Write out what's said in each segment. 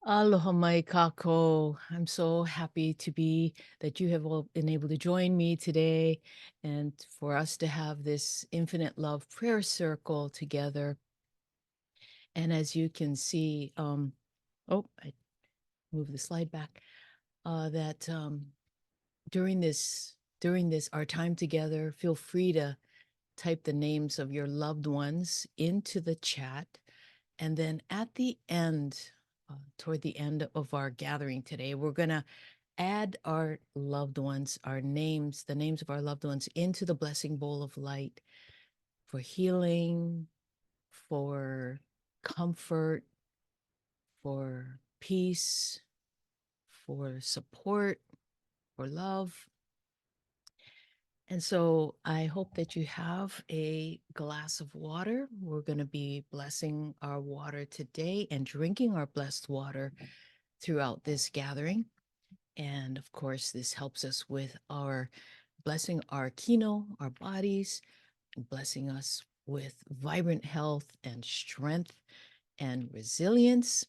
Aloha mai kako. I'm so happy that you have all been able to join me today and for us to have this infinite love prayer circle together. And as you can see, I moved the slide back, that during this our time together, feel free to type the names of your loved ones into the chat. And then at the end, toward the end of our gathering today, we're going to add our loved ones, the names of our loved ones into the blessing bowl of light for healing, for comfort, for peace, for support, for love. And so I hope that you have a glass of water. We're going to be blessing our water today and drinking our blessed water throughout this gathering. And of course, this helps us with our blessing our kino, our bodies, blessing us with vibrant health and strength and resilience.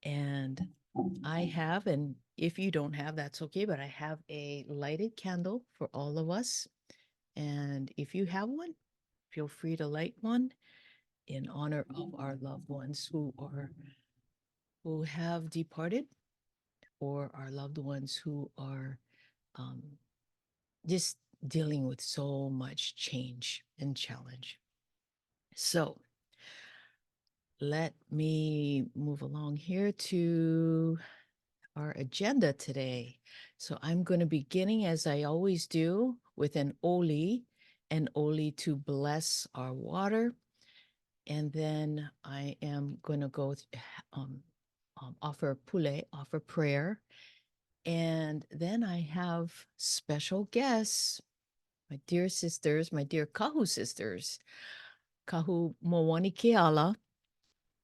And I have, and if you don't have, that's okay, but I have a lighted candle for all of us. And if you have one, feel free to light one in honor of our loved ones who have departed, or our loved ones who are um, just dealing with so much change and challenge. So let me move along here to our agenda today. So I'm going to be beginning, as I always do, with an oli to bless our water. And then I am going to go offer prayer. And then I have special guests, my dear sisters, my dear Kahu sisters, Kahu Moani Keala,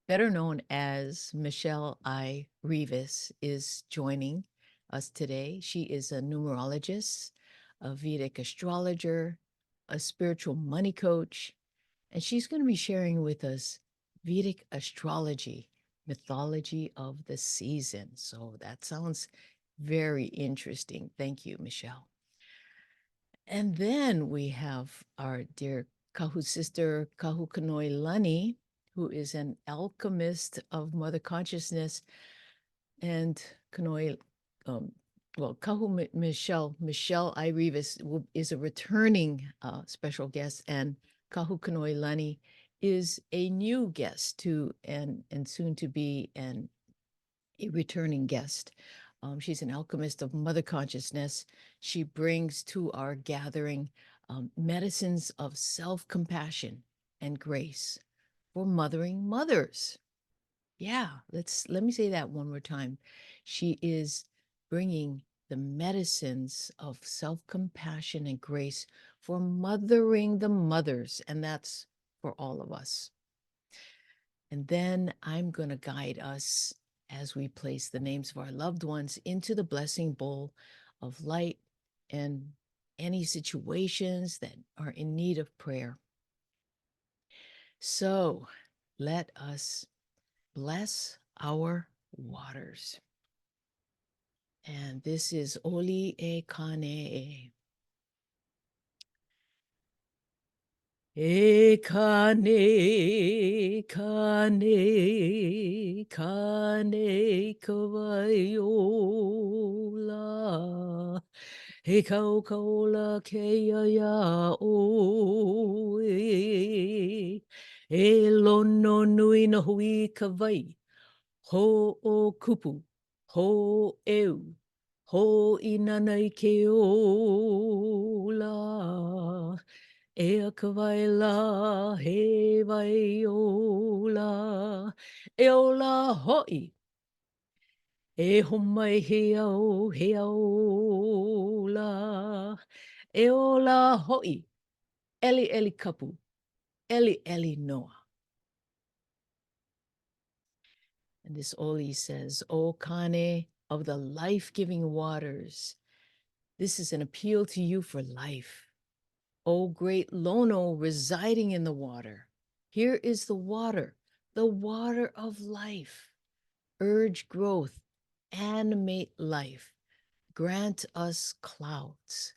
better known as Michel Ai Reavis, is joining us today. She is a numerologist, a Vedic astrologer, a spiritual money coach, and she's going to be sharing with us Vedic astrology, mythology of the season. So that sounds very interesting. Thank you, Michelle. And then we have our dear Kahu sister, Kahu Kanoelani, who is an alchemist of mother consciousness. And Kanoe, Kahu Michel Ai Reavis is a returning special guest, and Kahu Kanoelani is a new guest and soon to be a returning guest. She's an alchemist of mother consciousness. She brings to our gathering medicines of self-compassion and grace for mothering mothers. Yeah, let me say that one more time. She is bringing the medicines of self-compassion and grace for mothering the mothers, and that's for all of us. And then I'm going to guide us as we place the names of our loved ones into the blessing bowl of light and any situations that are in need of prayer. So let us bless our waters. And this is Oli E Kane. E kane, kane, kane kawaiola. He kau kaula ke ia o e. E lono nui na hui ka vai. Ho o kupu, ho eu, ho inana i ke ola. E a kawaila, he vai ola, e ola hoi. E homai he ola, e ola hoi. Eli eli kapu, eli eli noa. And this Oli says, O Kane of the life-giving waters, this is an appeal to you for life. O great Lono residing in the water, here is the water of life. urge growth, animate life, grant us clouds,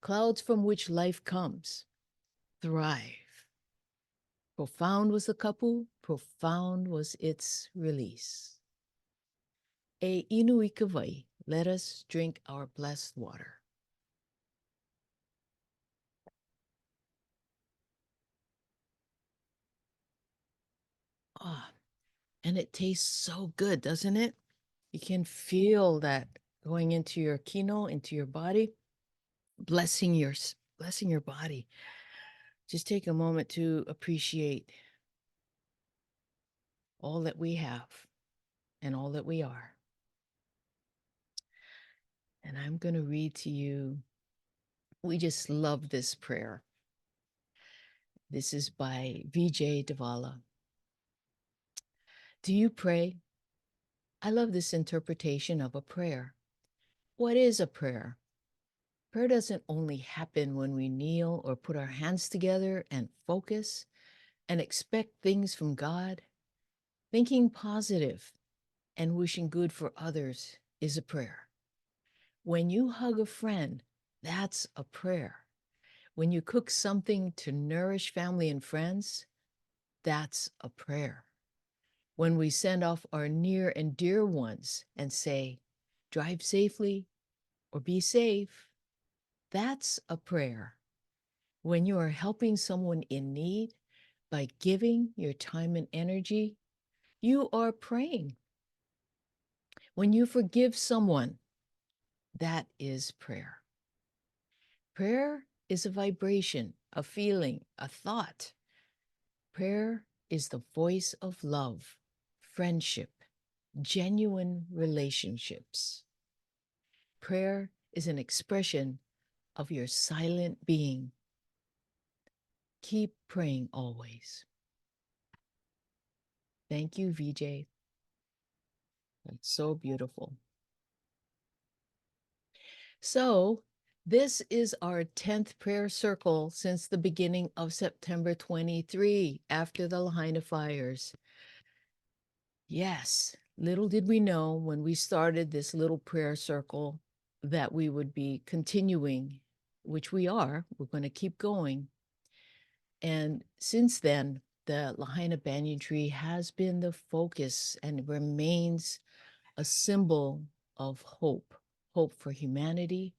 clouds from which life comes, thrive. Profound was the kapu, profound was its release. E inuikawai, let us drink our blessed water. Ah, and it tastes so good, doesn't it? You can feel that going into your kino, into your body, blessing your blessing your body. Just take a moment to appreciate all that we have and all that we are. And I'm going to read to you. We just love this prayer. This is by Vijay Devala. Do you pray? I love this interpretation of a prayer. What is a prayer? Prayer doesn't only happen when we kneel or put our hands together and focus and expect things from God. Thinking positive and wishing good for others is a prayer. When you hug a friend, that's a prayer. When you cook something to nourish family and friends, that's a prayer. When we send off our near and dear ones and say, drive safely or be safe, that's a prayer. When you are helping someone in need by giving your time and energy, you are praying. When you forgive someone, that is prayer. Prayer is a vibration, a feeling, a thought. Prayer is the voice of love, friendship, genuine relationships. Prayer is an expression of your silent being. Keep praying always. Thank you, VJ. That's so beautiful. So, this is our 10th prayer circle since the beginning of September 23, after the Lahaina fires. Yes, little did we know when we started this little prayer circle that we would be continuing, which we are. We're going to keep going. And since then, the Lahaina banyan tree has been the focus and remains a symbol of hope, hope for humanity,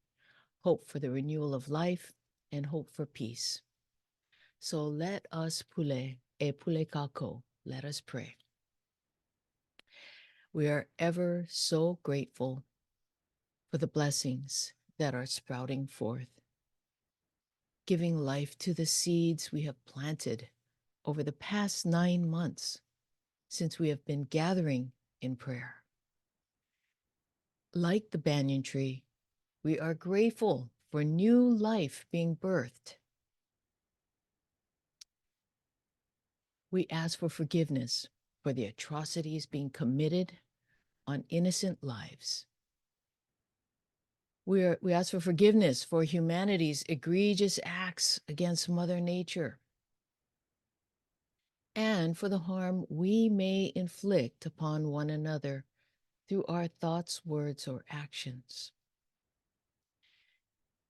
hope for the renewal of life, and hope for peace. So let us pule e pule kako. Let us pray. We are ever so grateful for the blessings that are sprouting forth, giving life to the seeds we have planted over the past 9 months since we have been gathering in prayer. Like the banyan tree, we are grateful for new life being birthed. We ask for forgiveness for the atrocities being committed on innocent lives. We ask for forgiveness for humanity's egregious acts against Mother Nature and for the harm we may inflict upon one another through our thoughts, words, or actions.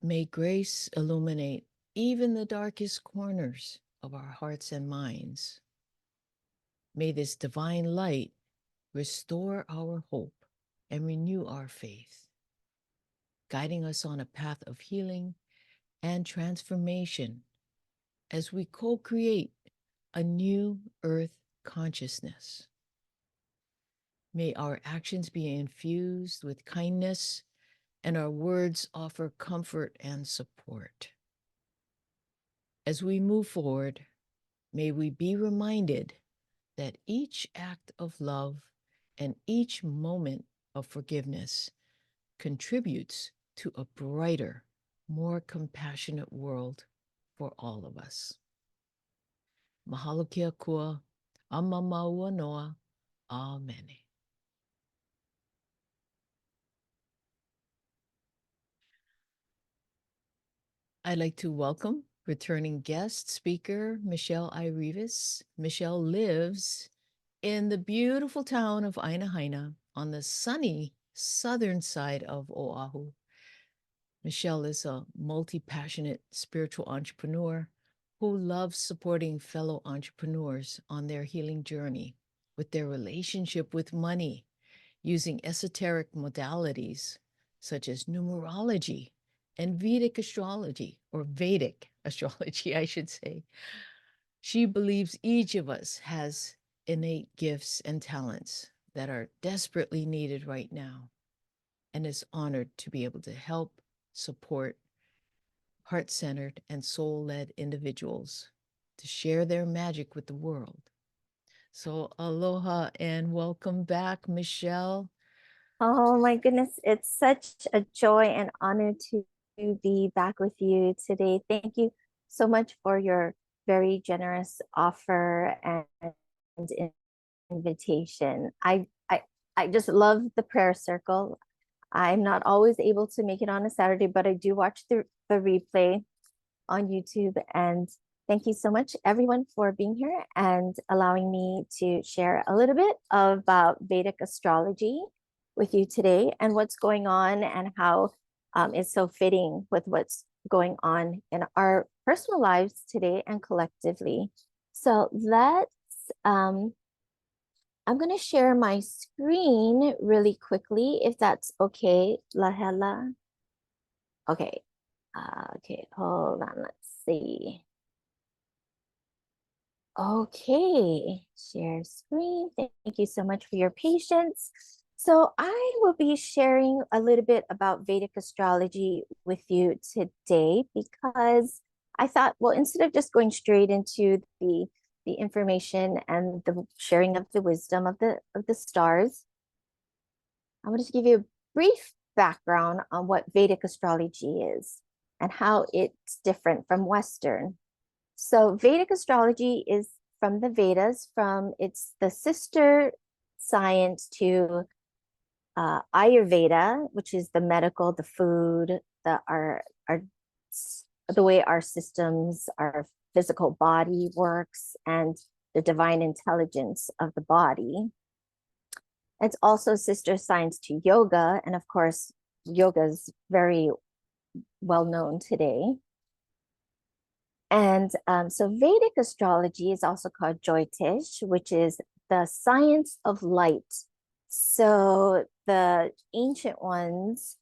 May grace illuminate even the darkest corners of our hearts and minds. May this divine light restore our hope and renew our faith, guiding us on a path of healing and transformation as we co-create a new earth consciousness. May our actions be infused with kindness and our words offer comfort and support. As we move forward, may we be reminded that each act of love and each moment of forgiveness contributes to a brighter, more compassionate world for all of us. Mahalo kia kua, amamaua noa, amen. I'd like to welcome returning guest speaker, Michel Ai Reavis. Michel lives in the beautiful town of Aina on the sunny southern side of Oahu. Michel is a multi-passionate spiritual entrepreneur who loves supporting fellow entrepreneurs on their healing journey with their relationship with money using esoteric modalities such as numerology and Vedic astrology, or Vedic astrology, I should say. She believes each of us has innate gifts and talents that are desperately needed right now, and is honored to be able to help support heart-centered and soul-led individuals to share their magic with the world. So aloha and welcome back, Michel. Oh my goodness, it's such a joy and honor to be back with you today. Thank you so much for your very generous offer and invitation. I just love the prayer circle. I'm not always able to make it on a Saturday, but I do watch the replay on YouTube. And thank you so much, everyone, for being here and allowing me to share a little bit about Vedic astrology with you today and what's going on and how it's so fitting with what's going on in our personal lives today and collectively. So I'm going to share my screen really quickly, if that's okay, Lahela. Okay. Okay, hold on. Let's see. Okay, share screen. Thank you so much for your patience. So I will be sharing a little bit about Vedic astrology with you today because I thought, well, instead of just going straight into the information and the sharing of the wisdom of the stars, I wanted to give you a brief background on what Vedic astrology is and how it's different from Western. So Vedic astrology is from the Vedas, it's the sister science to Ayurveda, which is the medical, the food, the way our systems, our physical body works, and the divine intelligence of the body. It's also sister science to yoga, and of course, yoga is very well known today. And so Vedic astrology is also called Jyotish, which is the science of light. So the ancient ones,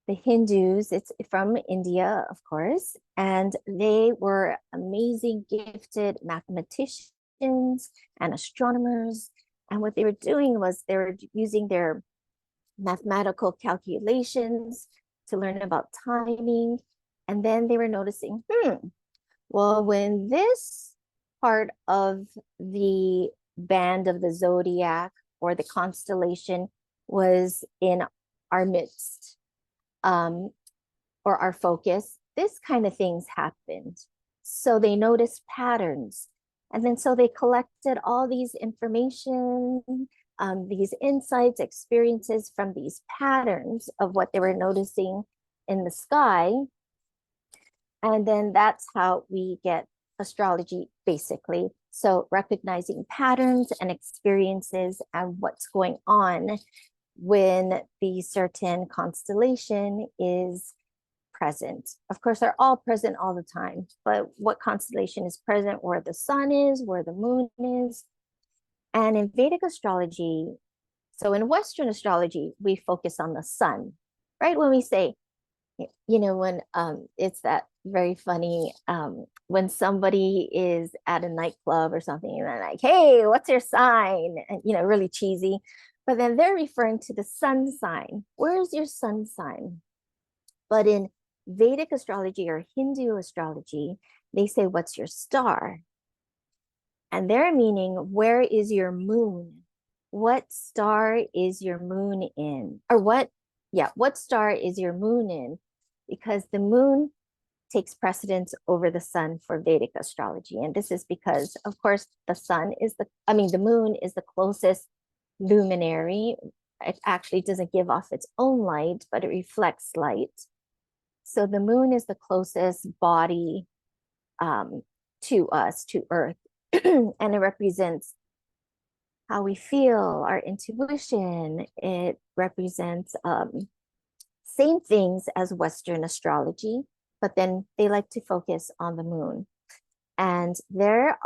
the Hindus, it's from India, of course, and they were amazing, gifted mathematicians and astronomers. And what they were doing was they were using their mathematical calculations to learn about timing. And then they were noticing, well, when this part of the band of the zodiac or the constellation was in our midst, or our focus, this kind of things happened. So they noticed patterns. And then so they collected all these information, these insights, experiences from these patterns of what they were noticing in the sky. And then that's how we get astrology, basically. So recognizing patterns and experiences and what's going on when the certain constellation is present. Of course, they're all present all the time, but what constellation is present, where the sun is, where the moon is. And in Vedic astrology, so in Western astrology, we focus on the sun, right? When we say, when it's that very funny when somebody is at a nightclub or something and they're like, hey, what's your sign? And really cheesy, but then they're referring to the sun sign. Where's your sun sign? But in Vedic astrology or Hindu astrology, they say, what's your star? And they're meaning, where is your moon? What star is your moon in? Or what star is your moon in? Because the moon takes precedence over the sun for Vedic astrology. And this is because, of course, the moon is the closest luminary. It actually doesn't give off its own light, but it reflects light. So the moon is the closest body to us, to Earth, and it represents how we feel, our intuition. It represents same things as Western astrology, but then they like to focus on the moon. And there's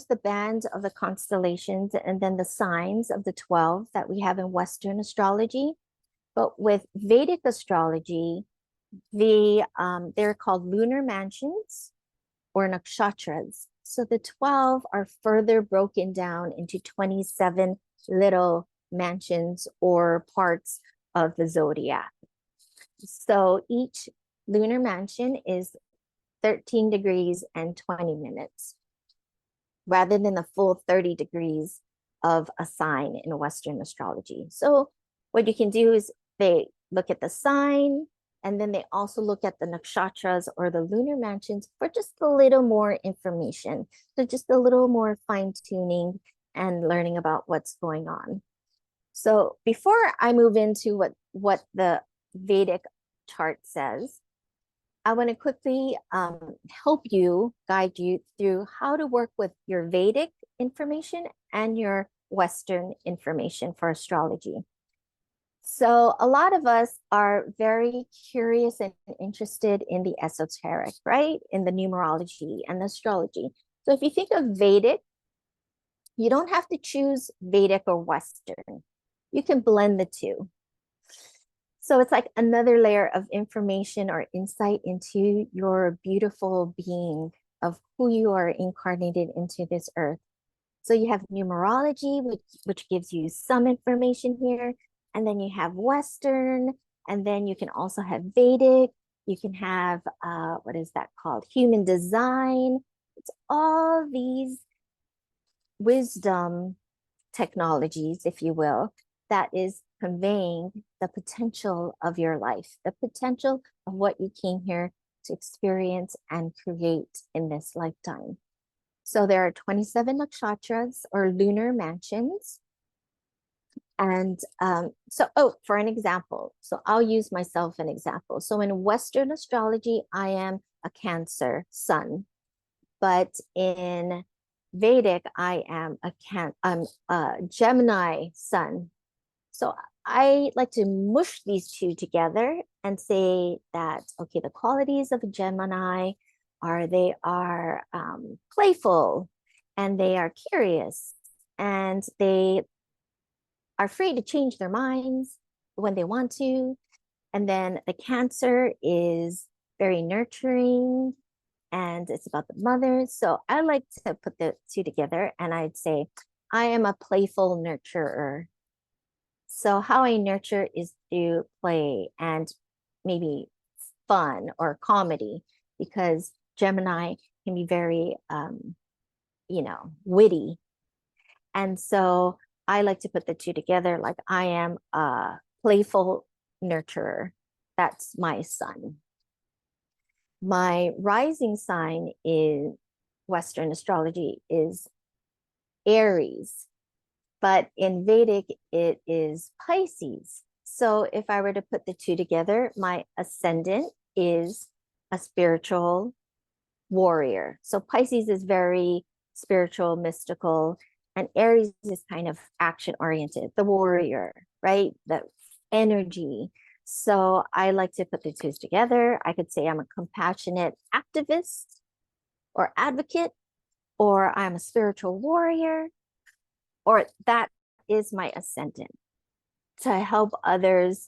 the band of the constellations and then the signs of the 12 that we have in Western astrology. But with Vedic astrology, they're called lunar mansions or nakshatras. So the 12 are further broken down into 27 little mansions or parts of the zodiac. So each lunar mansion is 13 degrees and 20 minutes rather than the full 30 degrees of a sign in Western astrology. So what you can do is they look at the sign and then they also look at the nakshatras or the lunar mansions for just a little more information. So just a little more fine tuning and learning about what's going on. So before I move into what the Vedic chart says, I want to quickly help you, guide you through how to work with your Vedic information and your Western information for astrology. So a lot of us are very curious and interested in the esoteric, right? In the numerology and astrology. So if you think of Vedic, you don't have to choose Vedic or Western. You can blend the two. So it's like another layer of information or insight into your beautiful being of who you are incarnated into this earth. So you have numerology, which gives you some information here. And then you have Western, and then you can also have Vedic. You can have, what is that called? Human design. It's all these wisdom technologies, if you will, that is conveying the potential of your life, the potential of what you came here to experience and create in this lifetime. So there are 27 nakshatras or lunar mansions. And for an example, so I'll use myself an example. So in Western astrology, I am a Cancer sun, but in Vedic, I am I'm a Gemini sun. So I like to mush these two together and say that, okay, the qualities of a Gemini they are playful and they are curious and they are free to change their minds when they want to. And then the Cancer is very nurturing and it's about the mother. So I like to put the two together and I'd say, I am a playful nurturer. So how I nurture is through play and maybe fun or comedy, because Gemini can be very, witty. And so I like to put the two together. Like I am a playful nurturer. That's my sun. My rising sign in Western astrology is Aries, but in Vedic, it is Pisces. So if I were to put the two together, my ascendant is a spiritual warrior. So Pisces is very spiritual, mystical, and Aries is kind of action oriented, the warrior, right? The energy. So I like to put the two together. I could say I'm a compassionate activist or advocate, or I'm a spiritual warrior, or that is my ascendant to help others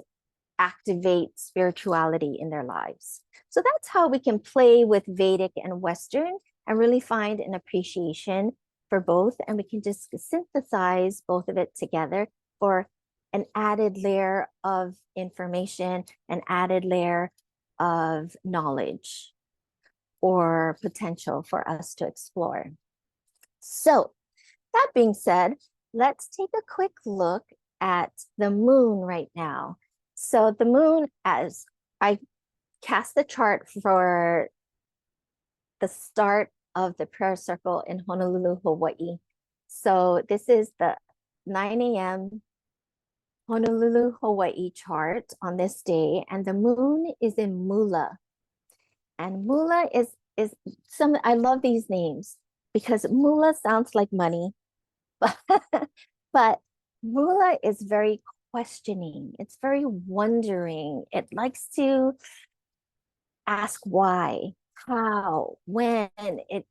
activate spirituality in their lives. So that's how we can play with Vedic and Western and really find an appreciation for both. And we can just synthesize both of it together for an added layer of information, an added layer of knowledge or potential for us to explore. So that being said, let's take a quick look at the moon right now. So the moon, as I cast the chart for the start of the prayer circle in Honolulu, Hawaii. So this is the 9 a.m. Honolulu, Hawaii chart on this day, and the moon is in Mula. And Mula is I love these names because Mula sounds like money. But Mula is very questioning. It's very wondering. It likes to ask why, how, when.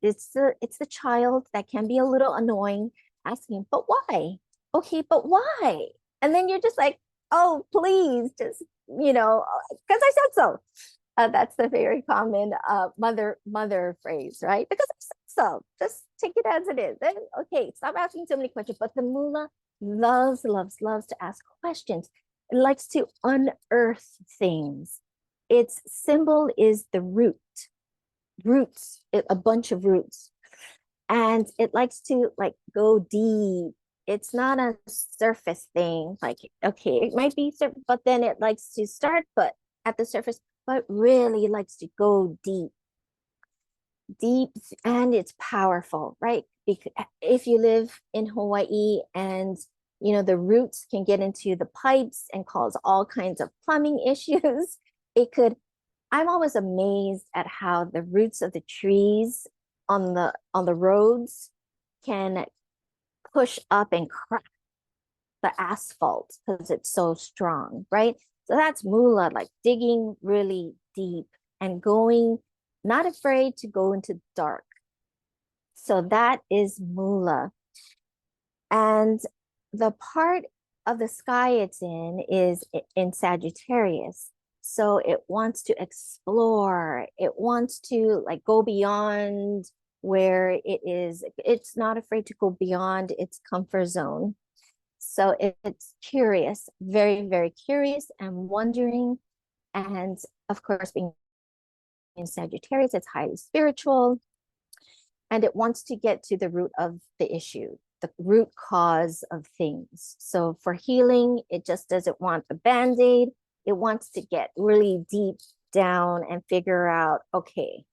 It's the child that can be a little annoying, asking, but why? Okay, but why? And then you're just like, oh, please, just because I said so. That's the very common mother phrase, right? Because I said so. Just take it as it is. Then okay, stop asking so many questions. But the Mula loves to ask questions. It likes to unearth things. Its symbol is the roots, a bunch of roots. And it likes to like go deep. It's not a surface thing. Like, okay, it might be, but then it likes to start, but at the surface, but really likes to go deep, and it's powerful, right? Because if you live in Hawaii and the roots can get into the pipes and cause all kinds of plumbing issues, it could. I'm always amazed at how the roots of the trees on the roads can push up and crack the asphalt because it's so strong, right? So that's Mula, like digging really deep and going, not afraid to go into dark. So that is Mula. And the part of the sky it's in is in Sagittarius. So it wants to explore, it wants to like go beyond where it is. It's not afraid to go beyond its comfort zone. So it's curious, very, very curious and wondering. And of course, being in Sagittarius, it's highly spiritual and it wants to get to the root of the issue, the root cause of things. So for healing, it just doesn't want a band-aid. It wants to get really deep down and figure out, okay,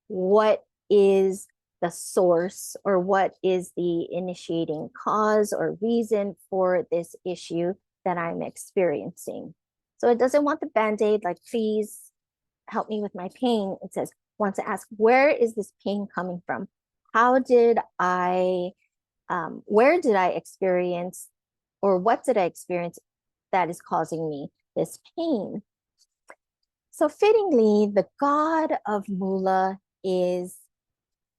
what is the source or what is the initiating cause or reason for this issue that I'm experiencing. So it doesn't want the band-aid, like, please help me with my pain. It says, wants to ask, where is this pain coming from? How did where did I experience, or what did I experience that is causing me this pain? So fittingly, the god of Mula is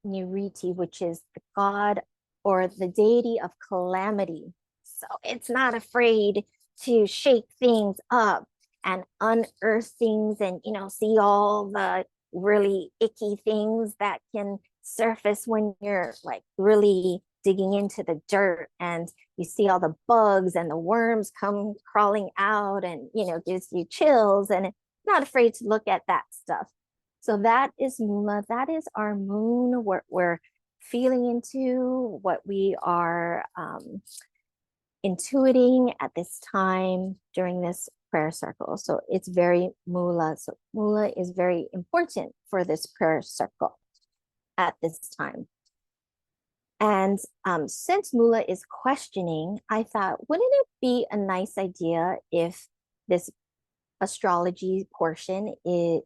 Niriti, which is the god or the deity of calamity. So it's not afraid to shake things up and unearth things and, see all the really icky things that can surface when you're like really digging into the dirt, and you see all the bugs and the worms come crawling out and, gives you chills, and it's not afraid to look at that stuff. So that is Mula. That is our moon. We're feeling into what we are intuiting at this time during this prayer circle. So it's very Mula. So Mula is very important for this prayer circle at this time. And since Mula is questioning, I thought, wouldn't it be a nice idea if this astrology portion is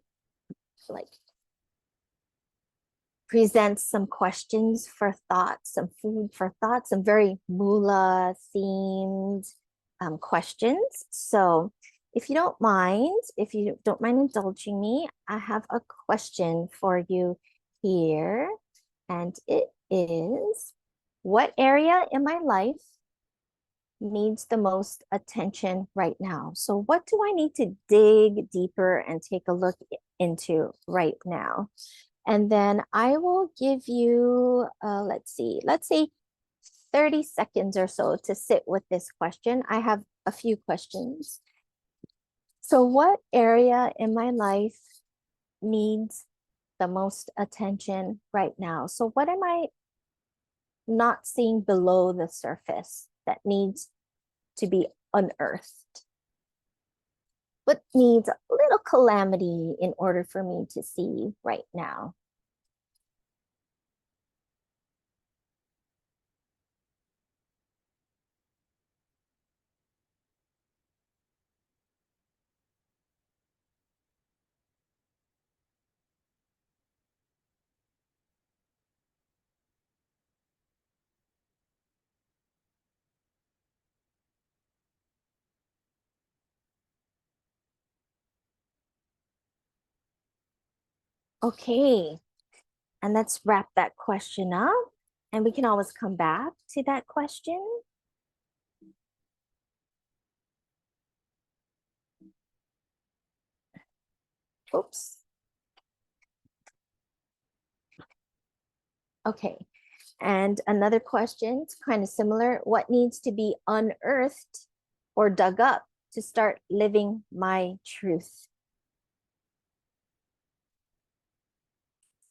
like presents some questions for thoughts, some food for thoughts, some very Mula themed questions. So if you don't mind, indulging me, I have a question for you here. And it is, what area in my life needs the most attention right now? So what do I need to dig deeper and take a look into right now? And then I will give you, let's say 30 seconds or so to sit with this question. I have a few questions. So what area in my life needs the most attention right now? So what am I not seeing below the surface that needs to be unearthed? What needs a little calamity in order for me to see right now? Okay, and let's wrap that question up. And we can always come back to that question. Oops. Okay, and another question, it's kind of similar. What needs to be unearthed or dug up to start living my truth?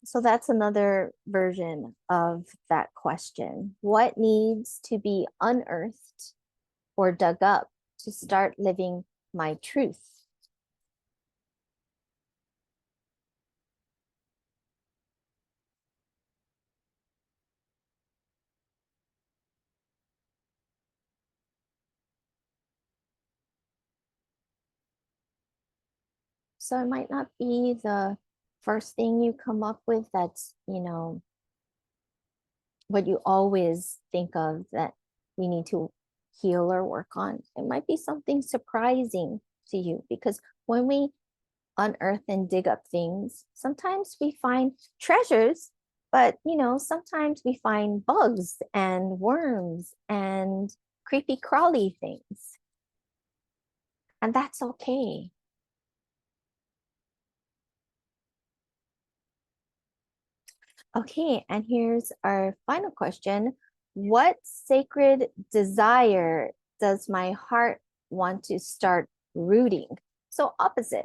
So that's another version of that question. What needs to be unearthed or dug up to start living my truth? So it might not be the first thing you come up with that's, what you always think of that we need to heal or work on. It might be something surprising to you because when we unearth and dig up things, sometimes we find treasures, but sometimes we find bugs and worms and creepy crawly things. And that's okay. Okay, and here's our final question. What sacred desire does my heart want to start rooting? So, opposite.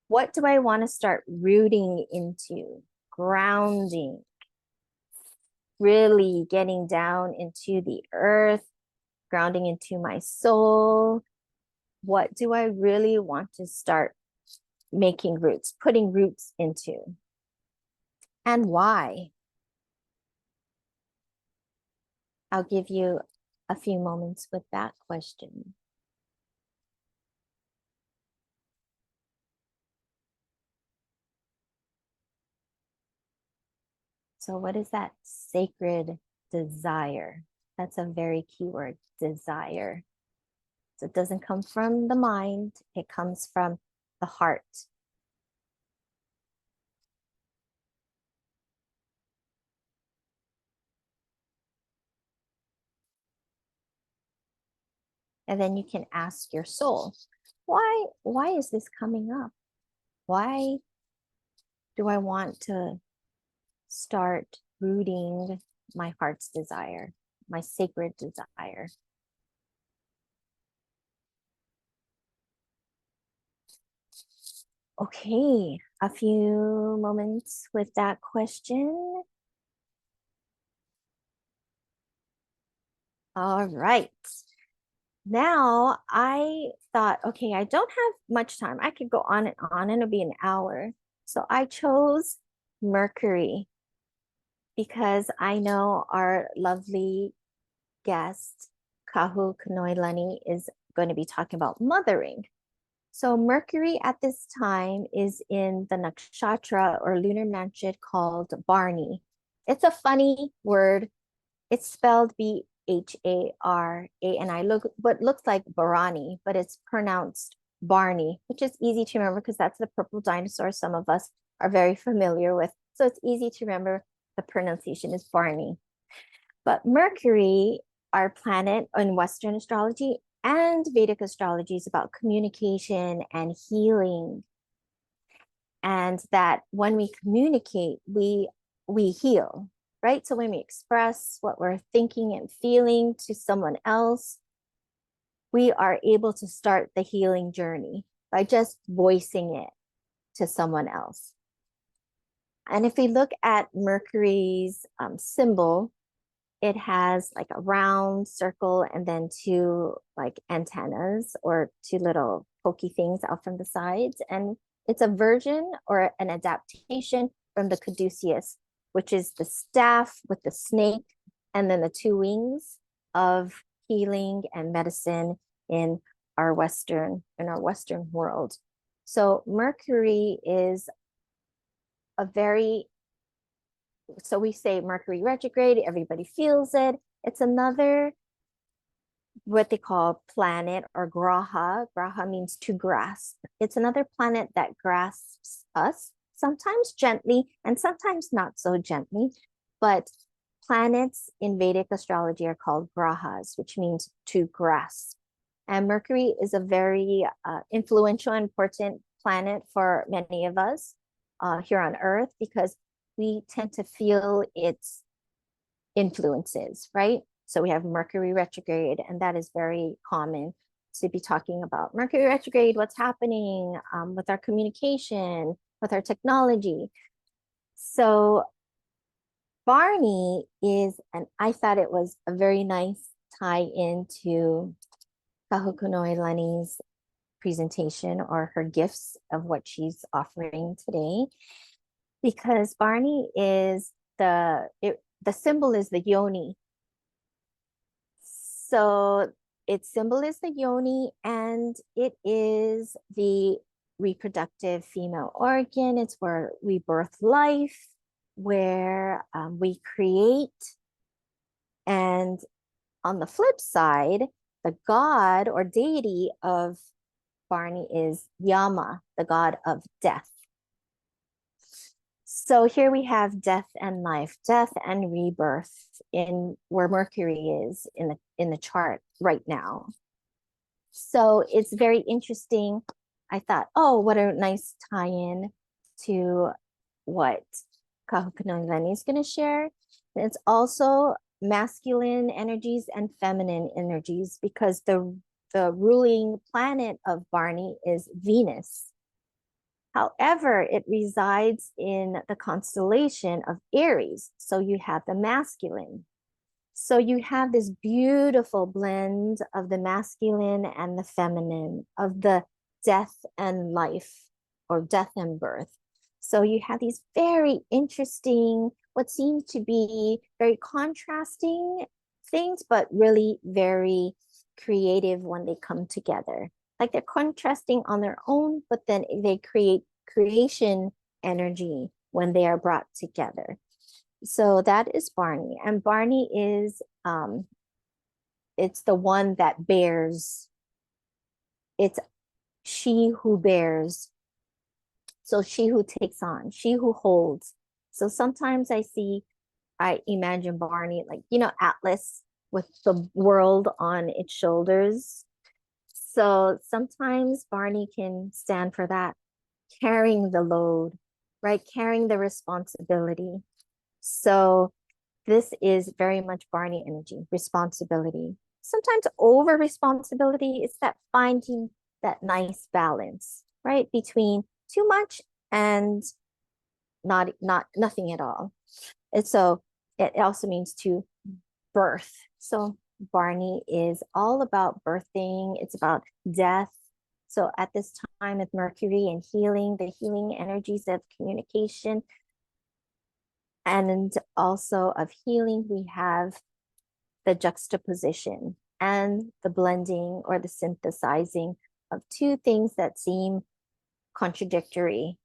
What do I want to start rooting into? Grounding, really getting down into the earth, grounding into my soul. What do I really want to start making roots, putting roots into? And why? I'll give you a few moments with that question. So, what is that sacred desire? That's a very key word, desire. So, it doesn't come from the mind, it comes from the heart. And then you can ask your soul, why is this coming up? Why do I want to start rooting my heart's desire, my sacred desire? Okay, a few moments with that question. All right. Now I thought, okay, I don't have much time. I could go on and it'll be an hour. So I chose Mercury because I know our lovely guest, Kahu Kanoelani, is going to be talking about mothering. So Mercury at this time is in the nakshatra or lunar mansion called Barney. It's a funny word. It's spelled Bharani. Look, what looks like Barani, but it's pronounced Barney, which is easy to remember because that's the purple dinosaur some of us are very familiar with. So it's easy to remember the pronunciation is Barney. But Mercury, our planet in Western astrology and Vedic astrology, is about communication and healing. And that when we communicate, we heal, right? So when we express what we're thinking and feeling to someone else, we are able to start the healing journey by just voicing it to someone else. And if we look at Mercury's symbol, it has like a round circle and then two like antennas or two little pokey things out from the sides. And it's a version or an adaptation from the caduceus, which is the staff with the snake and then the two wings of healing and medicine in our Western world. So Mercury is a very, so we say Mercury retrograde, everybody feels it. It's another what they call planet or graha. Graha means to grasp. It's another planet that grasps us, sometimes gently and sometimes not so gently. But planets in Vedic astrology are called grahas, which means to grasp. And Mercury is a very influential and important planet for many of us here on Earth because we tend to feel its influences, right? So we have Mercury retrograde, and that is very common to be talking about Mercury retrograde, what's happening with our communication, with our technology. So Barney is, and I thought it was a very nice tie into Kahu Kanoelani's presentation or her gifts of what she's offering today, because Barney is the symbol is the yoni. So its symbol is the yoni, and it is the reproductive female organ. It's where we birth life, where we create. And on the flip side, the god or deity of Barney is Yama, the god of death. So here we have death and life, death and rebirth in where Mercury is in the chart right now. So it's very interesting. I thought, oh, what a nice tie-in to what Kahu Kanoelani is going to share. And it's also masculine energies and feminine energies because the ruling planet of Barney is Venus. However, it resides in the constellation of Aries. So you have the masculine. So you have this beautiful blend of the masculine and the feminine, of the death and life or death and birth. So you have these very interesting, what seems to be very contrasting things, but really very creative when they come together. Like they're contrasting on their own, but then they create creation energy when they are brought together. So that is Barney, and Barney is it's the one that bears. It's she who bears. So she who takes on, she who holds. So sometimes I imagine Barney like, Atlas with the world on its shoulders. So sometimes Barney can stand for that, carrying the load, right? Carrying the responsibility. So this is very much Barney energy, responsibility. Sometimes over responsibility is that finding that nice balance, right? Between too much and not nothing at all. And so it also means to birth. So Barney is all about birthing, it's about death. So at this time with Mercury and healing, the healing energies of communication, and also of healing, we have the juxtaposition and the blending or the synthesizing of two things that seem contradictory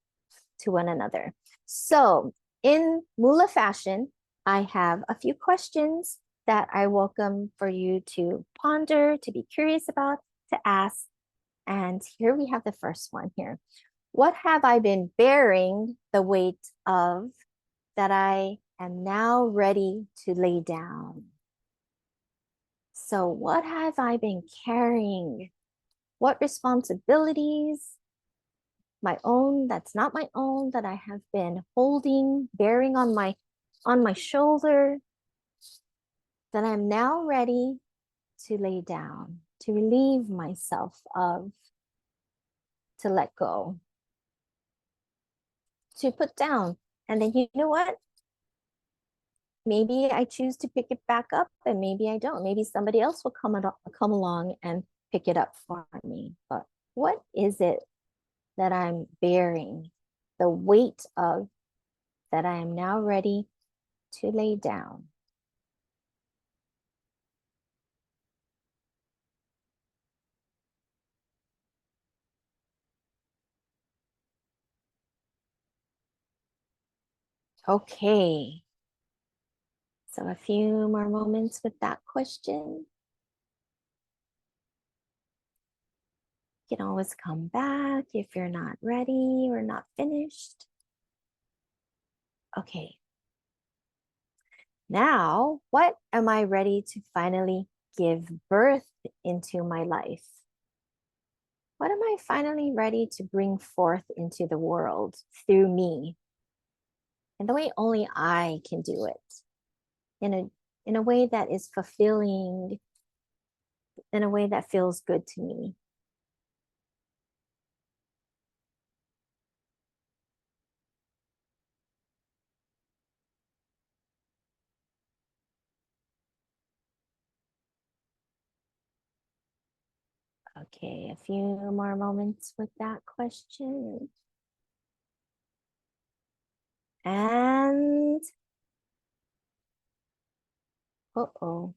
to one another. So, in Mula fashion, I have a few questions that I welcome for you to ponder, to be curious about, to ask. And here we have the first one here. What have I been bearing the weight of that I am now ready to lay down? So, what have I been carrying? What responsibilities, my own, that's not my own, that I have been holding, bearing on my shoulder, that I'm now ready to lay down, to relieve myself of, to let go, to put down. And then you know what? Maybe I choose to pick it back up and maybe I don't. Maybe somebody else will come along and pick it up for me. But what is it that I'm bearing, the weight of, that I am now ready to lay down? Okay. So a few more moments with that question. You can always come back if you're not ready or not finished. Okay. Now, what am I ready to finally give birth into my life? What am I finally ready to bring forth into the world through me? And the way only I can do it in a way that is fulfilling, in a way that feels good to me. Okay, a few more moments with that question. And uh-oh,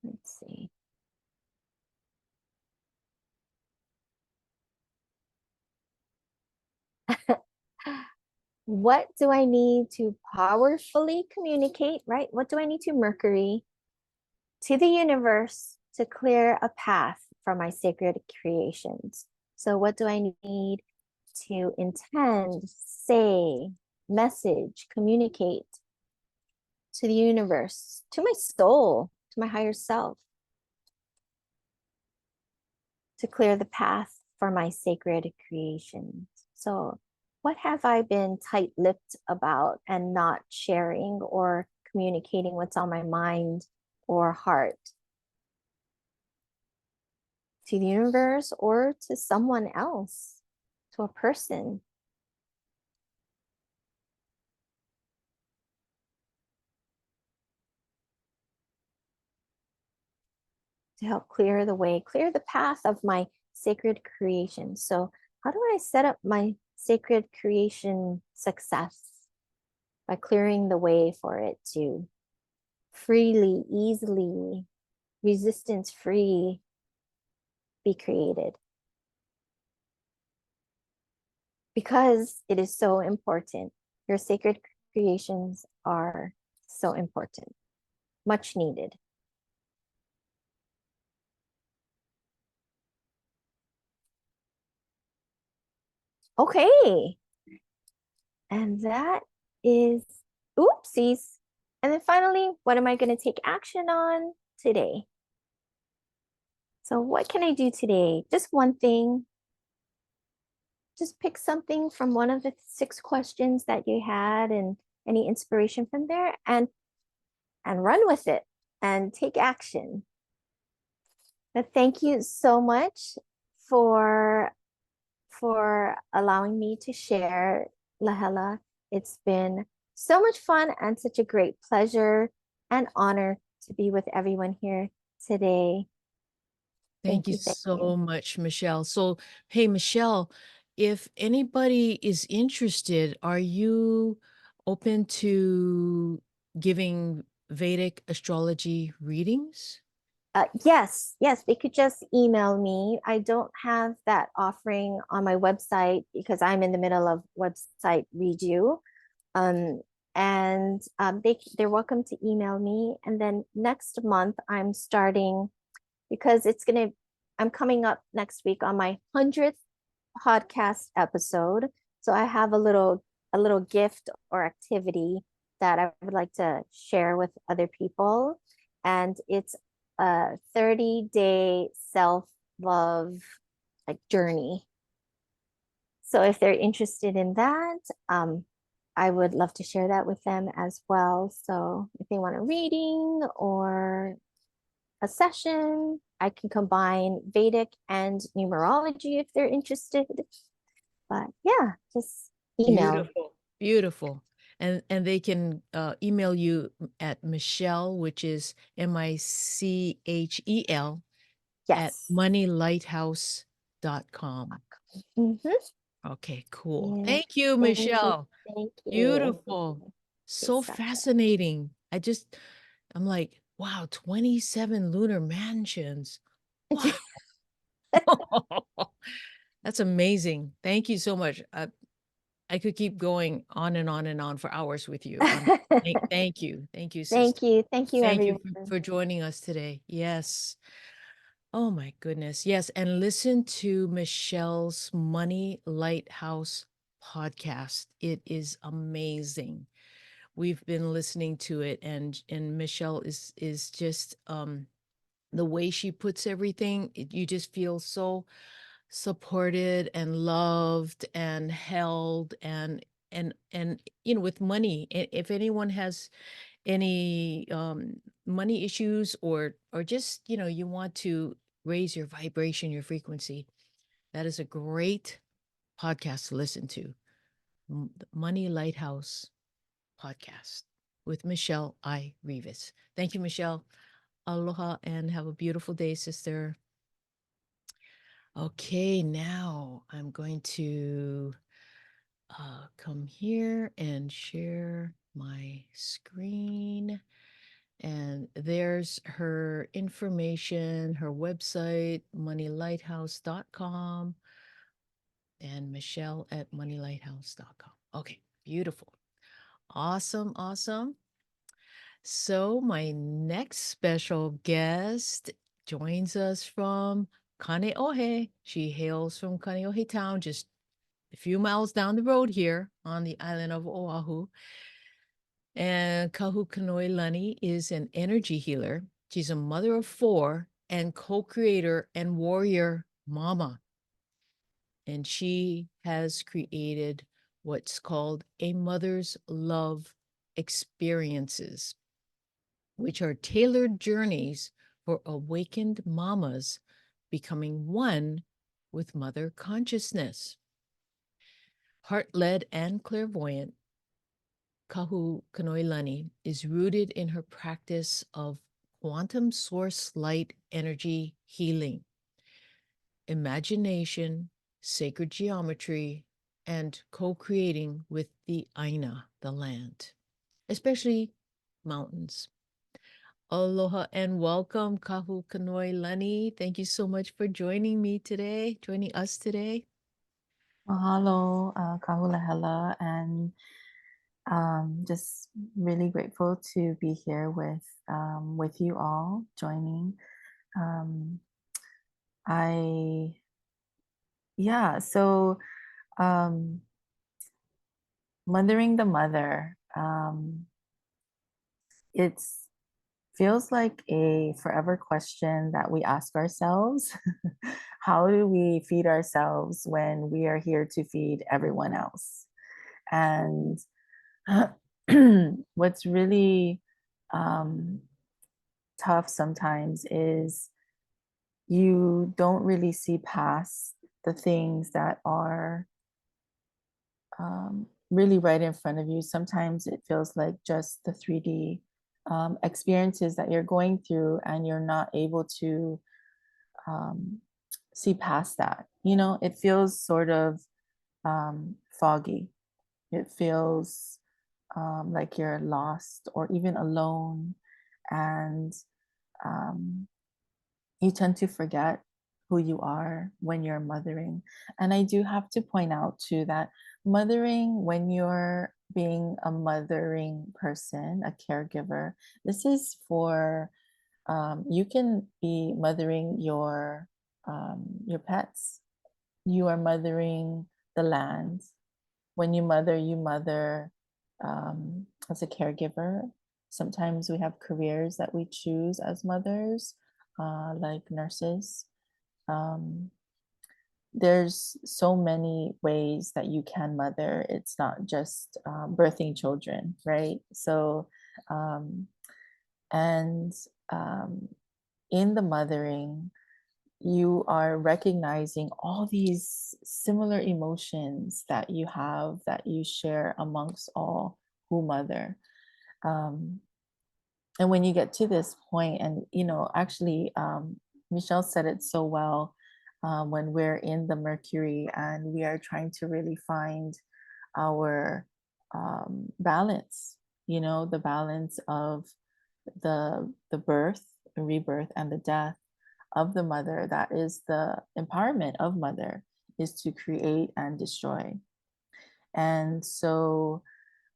let's see. What do I need to powerfully communicate, right? What do I need to Mercury to the universe to clear a path for my sacred creations? So, what do I need to intend, say, message, communicate to the universe, to my soul, to my higher self, to clear the path for my sacred creations? So, what have I been tight lipped about and not sharing or communicating what's on my mind or heart to the universe or to someone else, to a person? To help clear the way, clear the path of my sacred creation. So, how do I set up my sacred creation success? By clearing the way for it to freely, easily, resistance free be created. Because it is so important. Your sacred creations are so important, much needed. Okay. And that is oopsies. And then finally, what am I going to take action on today? So, what can I do today? Just one thing. Just pick something from one of the 6 questions that you had and any inspiration from there and run with it and take action. But thank you so much for allowing me to share, Lahela. It's been so much fun and such a great pleasure and honor to be with everyone here today. Thank you Thank you. so much, Michelle. So, hey, Michelle, if anybody is interested, are you open to giving Vedic astrology readings? Yes, they could just email me. I don't have that offering on my website because I'm in the middle of website redo. Um, and they're welcome to email me. And then next month I'm starting because I'm coming up next week on my 100th podcast episode. So I have a little gift or activity that I would like to share with other people. And it's a 30-day self-love like journey. So if they're interested in that, I would love to share that with them as well. So if they want a reading or a session, I can combine Vedic and numerology if they're interested. But yeah, just email. Beautiful, beautiful. And they can email you at Michelle, which is Michel at Yes. moneylighthouse.com. Mm-hmm. Okay, cool. Yeah. Thank you, Thank you. Michelle. Thank you. Beautiful. Thank you, So Sasha. fascinating. I'm like, wow, 27 lunar mansions. Wow. That's amazing. Thank you so much. I could keep going on and on and on for hours with you. Thank you. Thank you, Thank sister. you. Thank you, Thank you everyone. for joining us today. Yes. Oh my goodness. Yes. And listen to Michelle's Money Lighthouse podcast. It is amazing. We've been listening to it, and Michelle is just the way she puts everything, you just feel so supported and loved and held, and with money, if anyone has any money issues, or just you want to raise your vibration, your frequency, that is a great podcast to listen to. The Money Lighthouse podcast with Michel Ai Reavis. Thank you, Michelle. Aloha and have a beautiful day, sister. Okay, now I'm going to come here and share my screen. And there's her information, her website, moneylighthouse.com, and Michelle at moneylighthouse.com. Okay, beautiful. Awesome, awesome. So, my next special guest joins us from Kaneohe. She hails from Kaneohe town, just a few miles down the road here on the island of Oahu. And Kahu Kanoelani is an energy healer. She's a mother of four and co creator and warrior mama. And she has created what's called a mother's love experiences, which are tailored journeys for awakened mamas becoming one with mother consciousness. Heart led and clairvoyant, Kahu Kanoelani is rooted in her practice of quantum source light energy healing, imagination, sacred geometry, and co creating with the Aina, the land, especially mountains. Aloha and welcome, Kahu Kanoelani. Thank you so much for joining us today. Mahalo, Kahulahela, and just really grateful to be here with you all joining. Um, I yeah, so um, mothering the mother. It's feels like a forever question that we ask ourselves. How do we feed ourselves when we are here to feed everyone else? And what's really um, tough sometimes is you don't really see past the things that are really right in front of you. Sometimes it feels like just the 3D experiences that you're going through, and you're not able to um, see past that. You know, it feels sort of foggy. It feels like you're lost or even alone, and um, you tend to forget who you are when you're mothering. And I do have to point out too that mothering, when you're being a mothering person, a caregiver, this is for you can be mothering your pets. You are mothering the land. When you mother as a caregiver. Sometimes we have careers that we choose as mothers, like nurses. Um, there's so many ways that you can mother. It's not just birthing children, right? So, um, and um, in the mothering, you are recognizing all these similar emotions that you have, that you share amongst all who mother. Um, and when you get to this point, and actually, Michelle said it so well, when we're in the Mercury and we are trying to really find our balance, the balance of the birth, the rebirth, and the death of the mother. That is the empowerment of mother, is to create and destroy. And so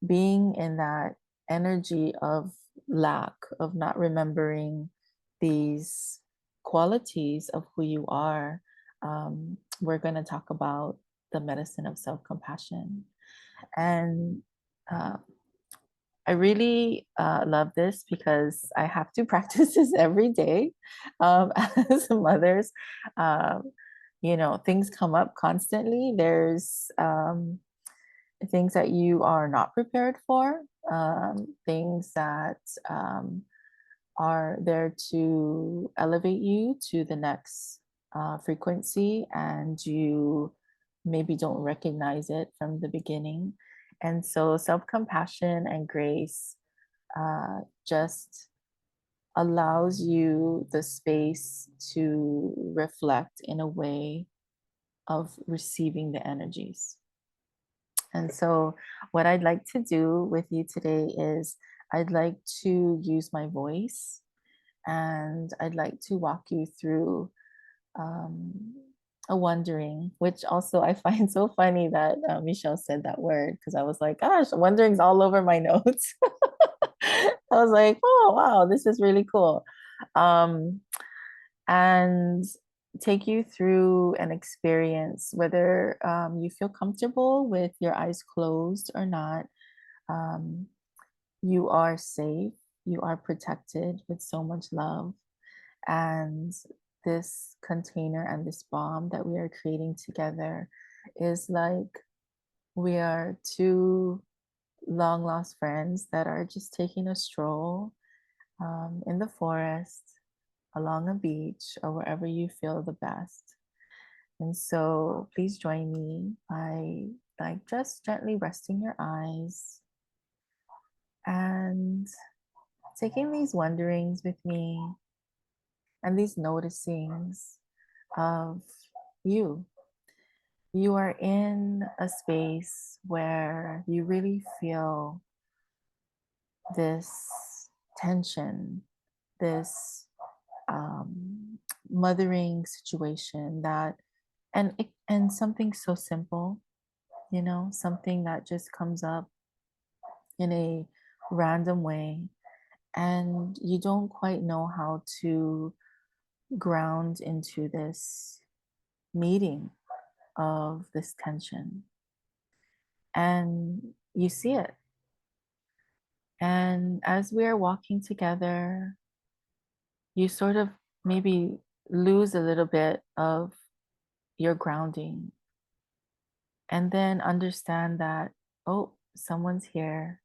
being in that energy of lack, of not remembering these qualities of who you are, we're going to talk about the medicine of self-compassion. And I really love this because I have to practice this every day. As mothers, you know, things come up constantly. There's things that you are not prepared for, things that are there to elevate you to the next frequency, and you maybe don't recognize it from the beginning. And so self-compassion and grace just allows you the space to reflect in a way of receiving the energies. And so what I'd like to do with you today is I'd like to use my voice, and I'd like to walk you through um, a wondering, which also I find so funny that Michel said that word, because I was like, gosh, wondering's all over my notes. I was like, oh, wow, this is really cool. And take you through an experience, whether you feel comfortable with your eyes closed or not. You are safe, you are protected with so much love. And this container and this bomb that we are creating together is like we are two long lost friends that are just taking a stroll in the forest, along a beach, or wherever you feel the best. And so please join me by like just gently resting your eyes and taking these wonderings with me and these noticings of you. You are in a space where you really feel this tension, this mothering situation that, and something so simple, you know, something that just comes up in a random way, and you don't quite know how to ground into this meeting of this tension, and you see it. And as we are walking together, you sort of maybe lose a little bit of your grounding, and then understand that, oh, someone's here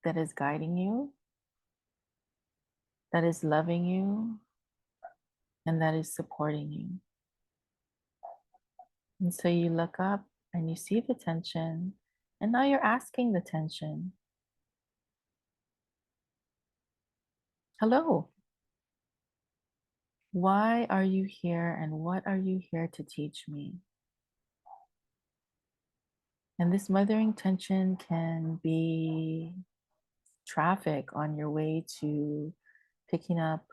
that is guiding you, that is loving you, and that is supporting you. And so you look up and you see the tension, and now you're asking the tension, hello, why are you here, and what are you here to teach me? And this mothering tension can be traffic on your way to picking up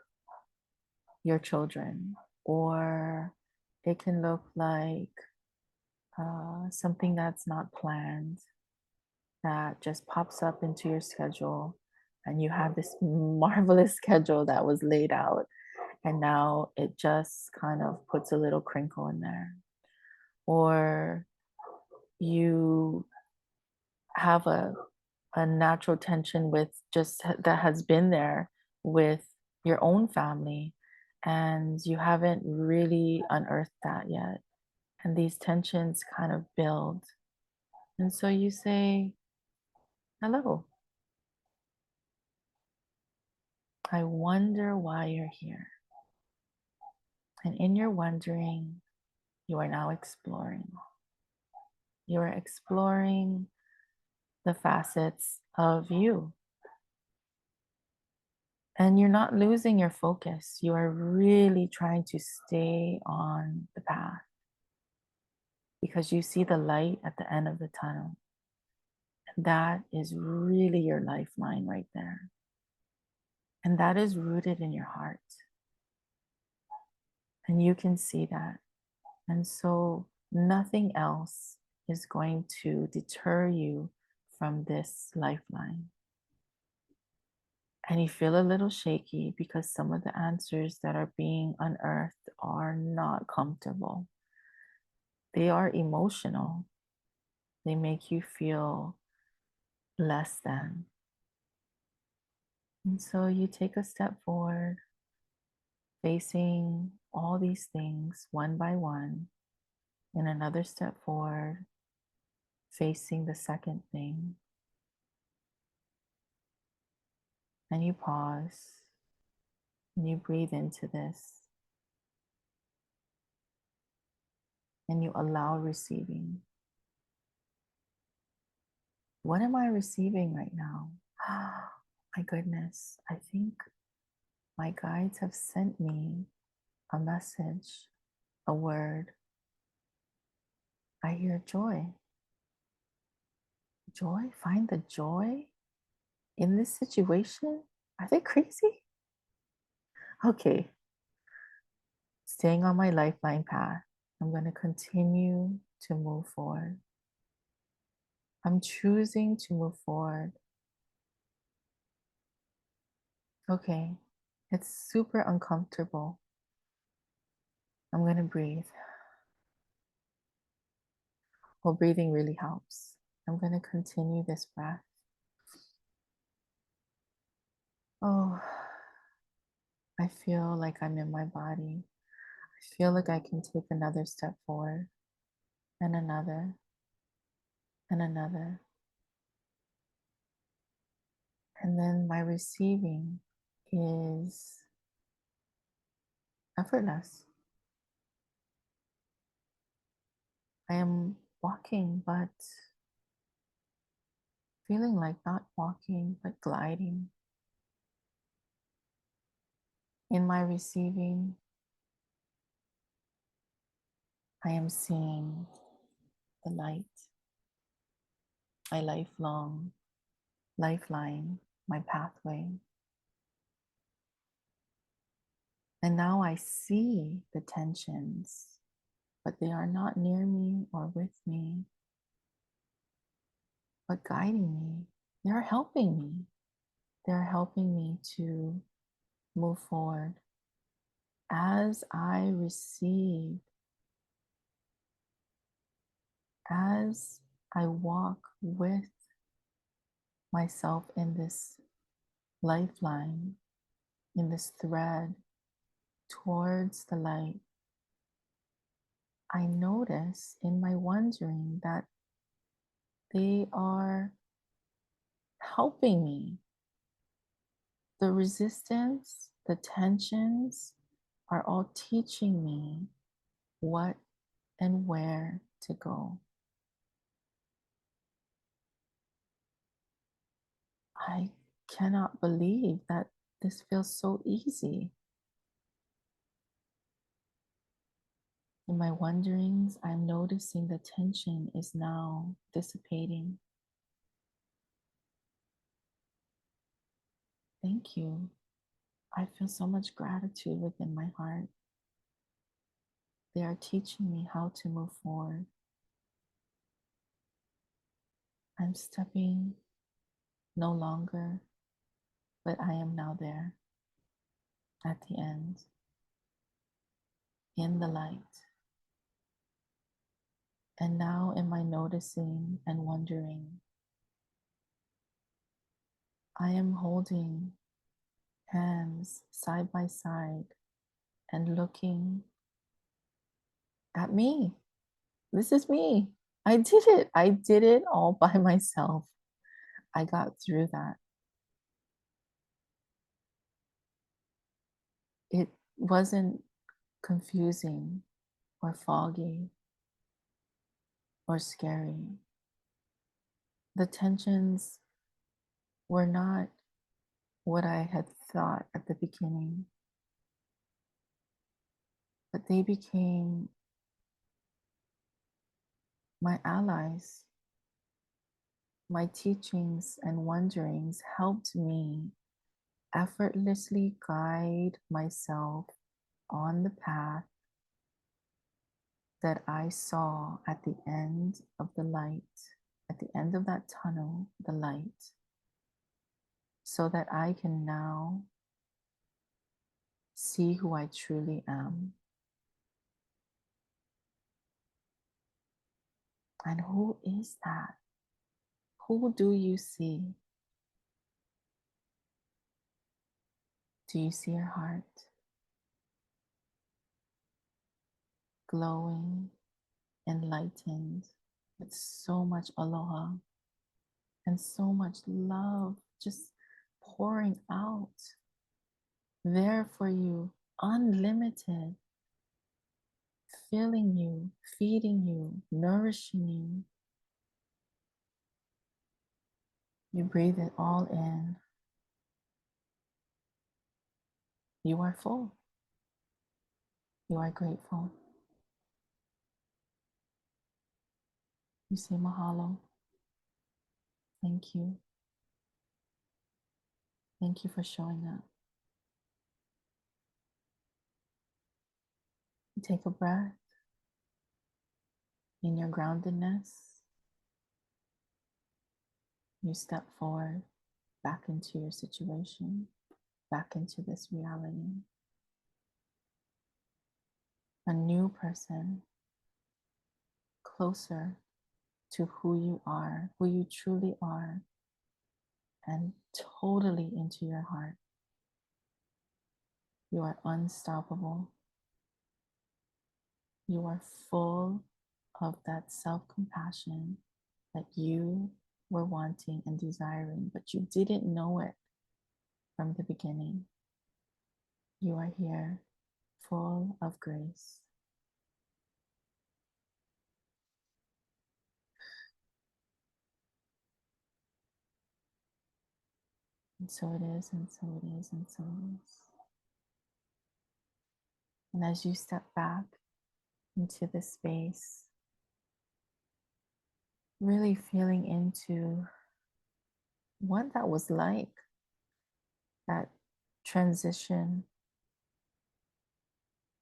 your children, or it can look like something that's not planned, that just pops up into your schedule, and you have this marvelous schedule that was laid out, and now it just kind of puts a little crinkle in there. Or you have a natural tension with just that has been there with your own family, and you haven't really unearthed that yet, and these tensions kind of build. And so you say, hello, I wonder why you're here. And in your wondering, you are now exploring. You are exploring the facets of you. And you're not losing your focus. You are really trying to stay on the path, because you see the light at the end of the tunnel. And that is really your lifeline right there. And that is rooted in your heart. And you can see that. And so nothing else is going to deter you from this lifeline. And you feel a little shaky because some of the answers that are being unearthed are not comfortable. They are emotional. They make you feel less than. And so you take a step forward, facing all these things one by one, and another step forward, facing the second thing. And you pause and you breathe into this and you allow receiving. What am I receiving right now? My goodness, I think my guides have sent me a message, a word. I hear joy. Joy? Find the joy in this situation? Are they crazy? Okay, staying on my lifeline path, I'm going to continue to move forward. I'm choosing to move forward. Okay, it's super uncomfortable. I'm going to breathe. Well, breathing really helps. I'm going to continue this breath. Oh, I feel like I'm in my body. I feel like I can take another step forward and another and another. And then my receiving is effortless. I am walking, but feeling like not walking, but gliding. In my receiving, I am seeing the light, my lifelong lifeline, my pathway. And now I see the tensions, but they are not near me or with me, but guiding me. They are helping me. They are helping me to move forward. As I receive, as I walk with myself in this lifeline, in this thread towards the light, I notice in my wondering that they are helping me. The resistance, the tensions are all teaching me what and where to go. I cannot believe that this feels so easy. In my wonderings, I'm noticing the tension is now dissipating. Thank you. I feel so much gratitude within my heart. They are teaching me how to move forward. I'm stepping no longer, but I am now there at the end, in the light. And now in my noticing and wondering, I am holding hands side by side and looking at me. This is me. I did it. I did it all by myself. I got through that. It wasn't confusing or foggy or scary. The tensions were not what I had thought at the beginning, but they became my allies. My teachings and wonderings helped me effortlessly guide myself on the path that I saw at the end of the light, at the end of that tunnel, the light. so that I can now see who I truly am. And who is that? Who do you see? Do you see your heart glowing, enlightened, with so much aloha and so much love just pouring out there for you, unlimited, filling you, feeding you, nourishing you? You breathe it all in. You are full. You are grateful. You say mahalo. Thank you. Thank you for showing up. You take a breath in your groundedness. You step forward back into your situation, back into this reality. A new person, closer to who you truly are, and totally into your heart. You are unstoppable. You are full of that self-compassion that you were wanting and desiring, but you didn't know it from the beginning. You are here full of grace. And so it is, and so it is, and so it is. And as you step back into this space, really feeling into what that was like, that transition,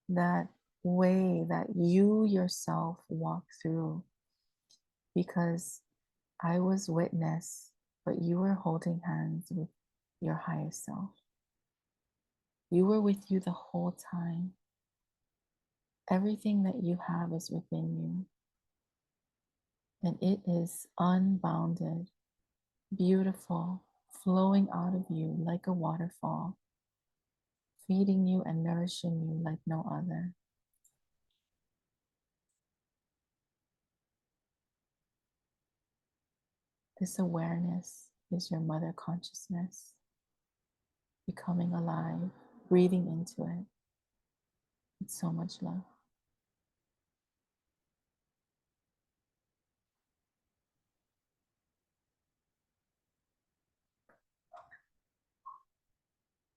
that way that you yourself walk through, because I was witness, but you were holding hands with your highest self. You were with you the whole time. Everything that you have is within you, and it is unbounded, beautiful, flowing out of you like a waterfall, feeding you and nourishing you like no other. This awareness is your mother consciousness, becoming alive, breathing into it with so much love.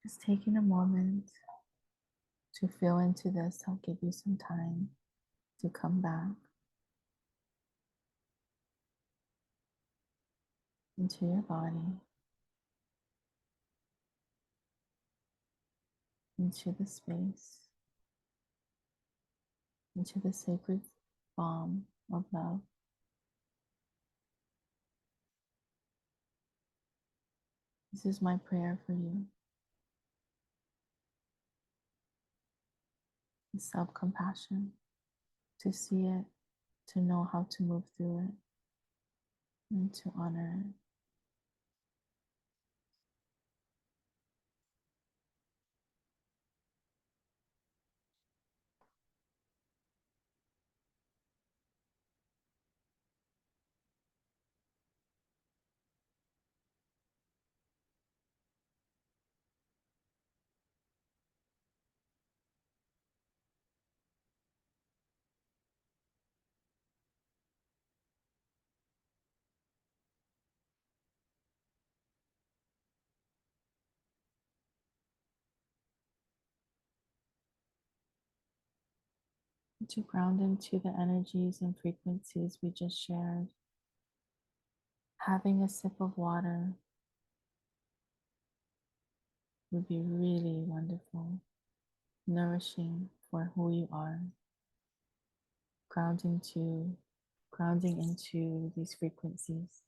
Just taking a moment to feel into this, I'll give you some time to come back into your body, into the space, into the sacred balm of love. This is my prayer for you. Self-compassion, to see it, to know how to move through it, and to honor it. To ground into the energies and frequencies we just shared. Having a sip of water would be really wonderful, nourishing for who you are. Grounding into these frequencies.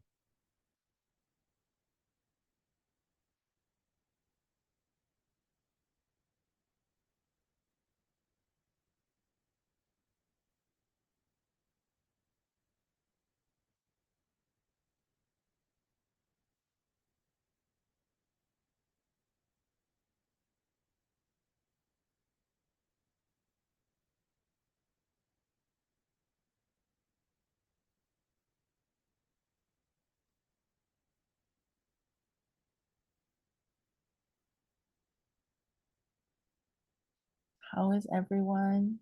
How is everyone?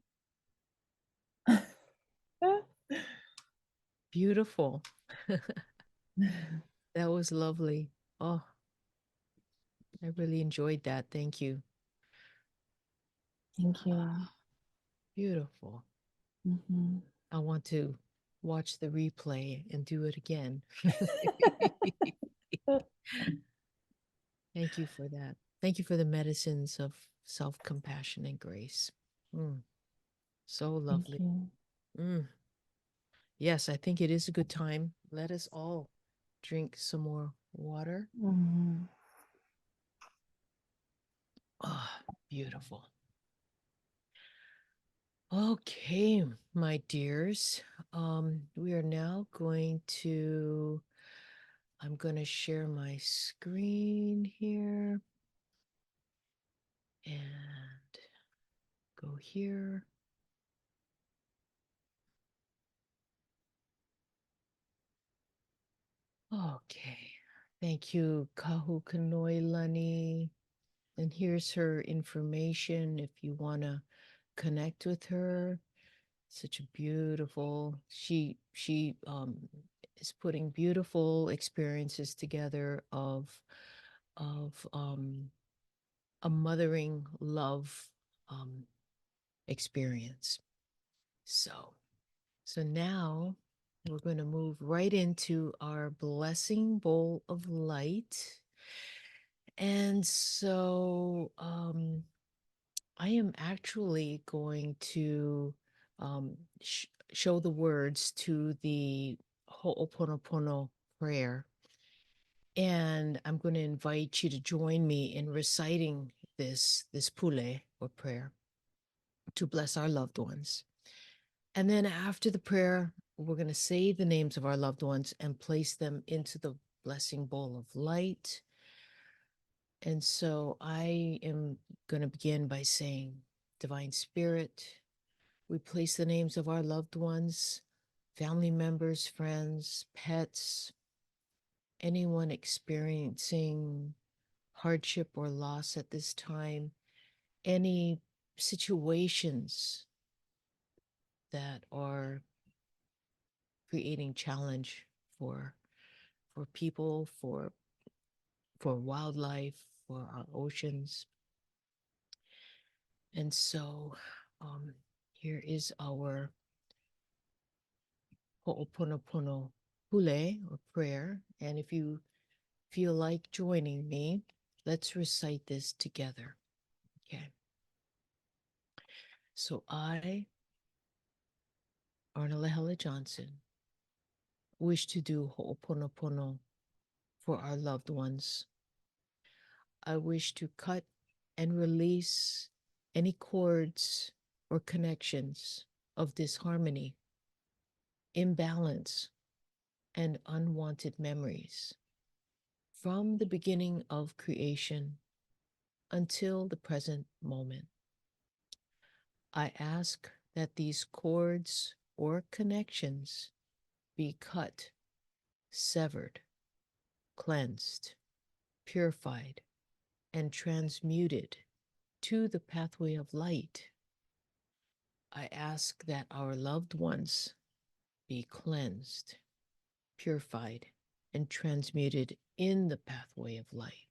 Beautiful. That was lovely. Oh, I really enjoyed that. Thank you. Thank you. Beautiful. Mhm. I want to watch the replay and do it again. Thank you for that. Thank you for the medicines of self compassion and grace. Mm, so Thank lovely. you. Mm. Yes, I think it is a good time. Let us all drink some more water. Mhm. Ah, beautiful. Okay, my dears. We are now going to, I'm going to share my screen here and go here. Okay. Thank you, Kahu Kanoelani. And here's her information if you want to connect with her. Such a beautiful, she is putting beautiful experiences together of a mothering love um experience. So now we're going to move right into our blessing bowl of light. And so I am actually going to show the words to the Ho'oponopono prayer. And I'm going to invite you to join me in reciting this pule or prayer to bless our loved ones. And then after the prayer, we're going to say the names of our loved ones and place them into the blessing bowl of light. And so I am going to begin by saying, Divine Spirit, we place the names of our loved ones, family members, friends, pets, anyone experiencing hardship or loss at this time, any situations that are creating challenge for people, for wildlife, for our oceans. And so here is our Ho'oponopono hule or prayer. And if you feel like joining me, let's recite this together. Okay. So I, Arnalehela Johnson, wish to do Ho'oponopono for our loved ones. I wish to cut and release any cords or connections of disharmony, imbalance, and unwanted memories from the beginning of creation until the present moment. I ask that these cords or connections be cut, severed, cleansed, purified, and transmuted to the pathway of light. I ask that our loved ones be cleansed, purified, and transmuted in the pathway of light.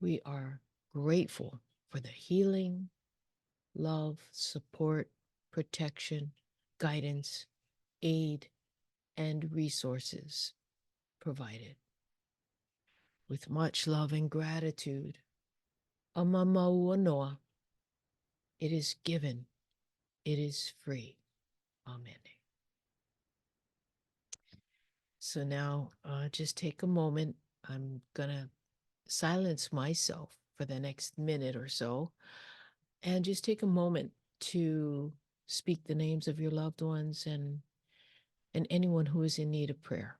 We are grateful for the healing, love, support, protection, guidance, aid, and resources provided. With much love and gratitude, Amamauanoa, it is given, it is free. Amen. So now just take a moment. I'm going to silence myself for the next minute or so and just take a moment to speak the names of your loved ones and anyone who is in need of prayer.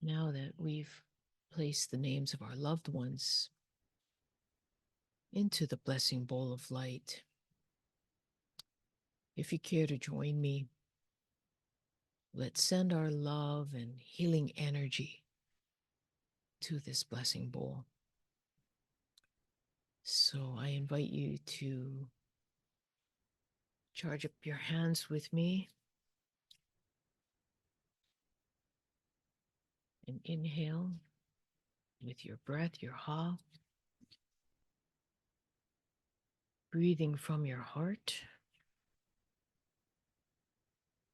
Now that we've placed the names of our loved ones into the blessing bowl of light, if you care to join me, let's send our love and healing energy to this blessing bowl. So I invite you to charge up your hands with me and inhale with your breath, your ha, breathing from your heart.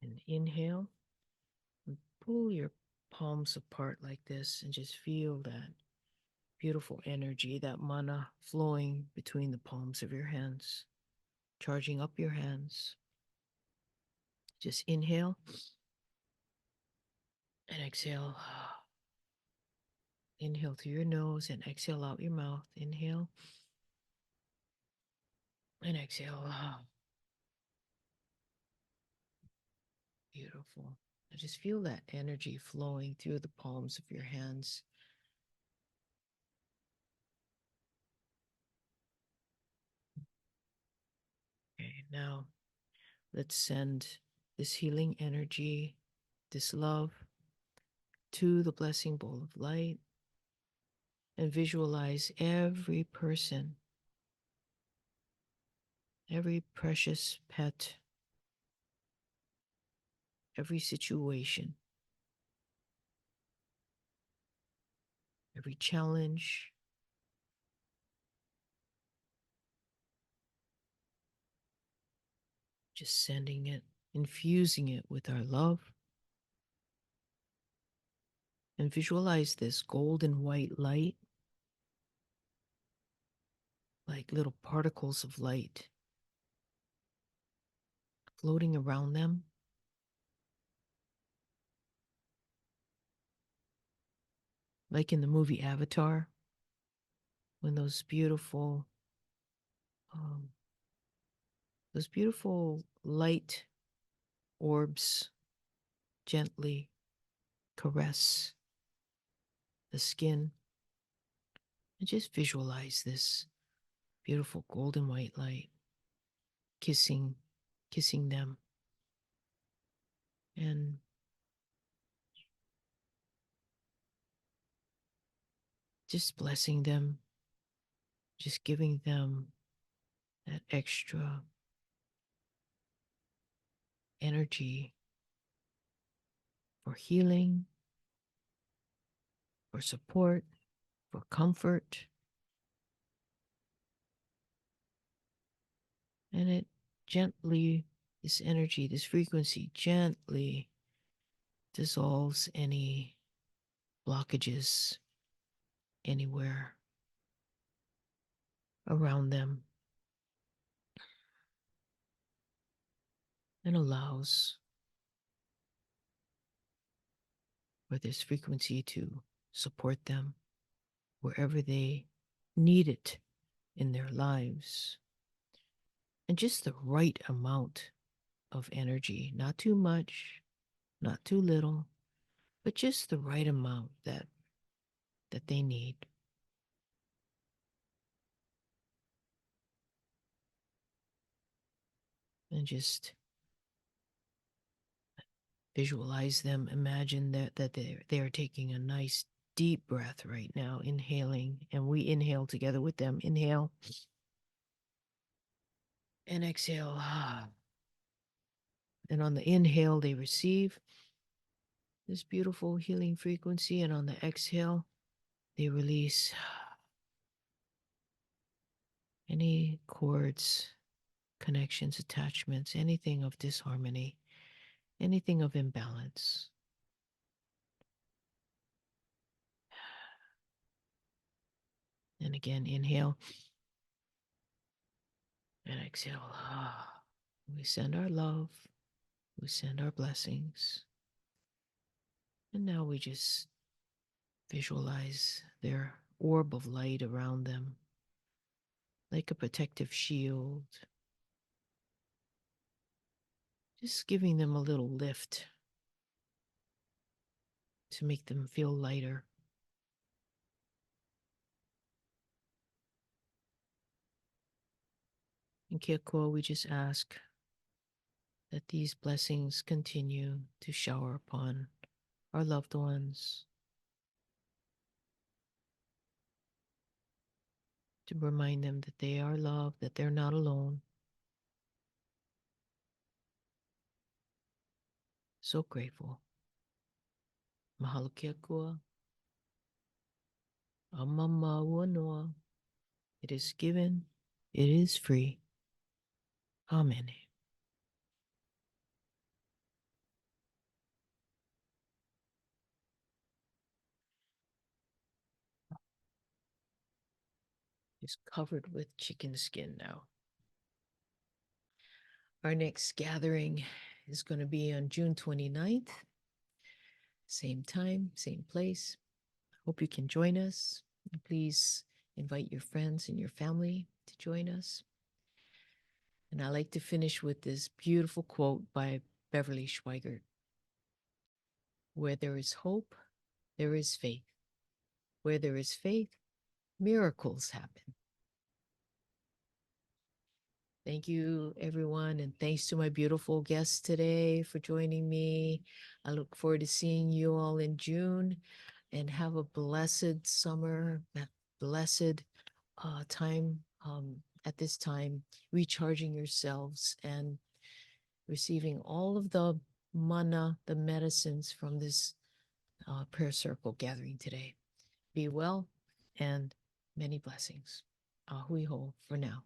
And inhale and pull your palms apart like this and just feel that beautiful energy, that mana flowing between the palms of your hands, charging up your hands. Just inhale and exhale. Inhale through your nose and exhale out your mouth. Inhale and exhale. Beautiful. I just feel that energy flowing through the palms of your hands. Okay, now let's send this healing energy, this love, to the blessing bowl of light and visualize every person, every precious pet, every situation, every challenge, just sending it, infusing it with our love. And visualize this golden white light, like little particles of light floating around them. Like in the movie Avatar, when those beautiful light orbs gently caress the skin. And just visualize this beautiful golden white light kissing them and just blessing them, just giving them that extra energy for healing, for support, for comfort. And it gently, this energy, this frequency gently dissolves any blockages anywhere around them and allows for this frequency to support them wherever they need it in their lives. And just the right amount of energy, not too much, not too little, but just the right amount that they need. And just visualize them, imagine that they are taking a nice deep breath right now, inhaling, and we inhale together with them. Inhale and exhale. And on the inhale, they receive this beautiful healing frequency, and on the exhale, they release any cords, connections, attachments, anything of disharmony, anything of imbalance. And again, inhale and exhale. We send our love, we send our blessings. And now we just visualize their orb of light around them, like a protective shield, just giving them a little lift, to make them feel lighter. In Kekua, we just ask that these blessings continue to shower upon our loved ones, to remind them that they are loved, that they're not alone. So grateful. Mahalo Kekua. Amama Wanoa. It is given, it is free. Amen. It's covered with chicken skin now. Our next gathering is going to be on June 29th. Same time, same place. Hope you can join us. Please invite your friends and your family to join us. And I like to finish with this beautiful quote by Beverly Schweigert. Where there is hope, there is faith. Where there is faith, miracles happen. Thank you, everyone, and thanks to my beautiful guests today for joining me. I look forward to seeing you all in June, and have a blessed summer, blessed time at this time, recharging yourselves and receiving all of the mana, the medicines from this prayer circle gathering today. Be well and many blessings. Ahui ho for now.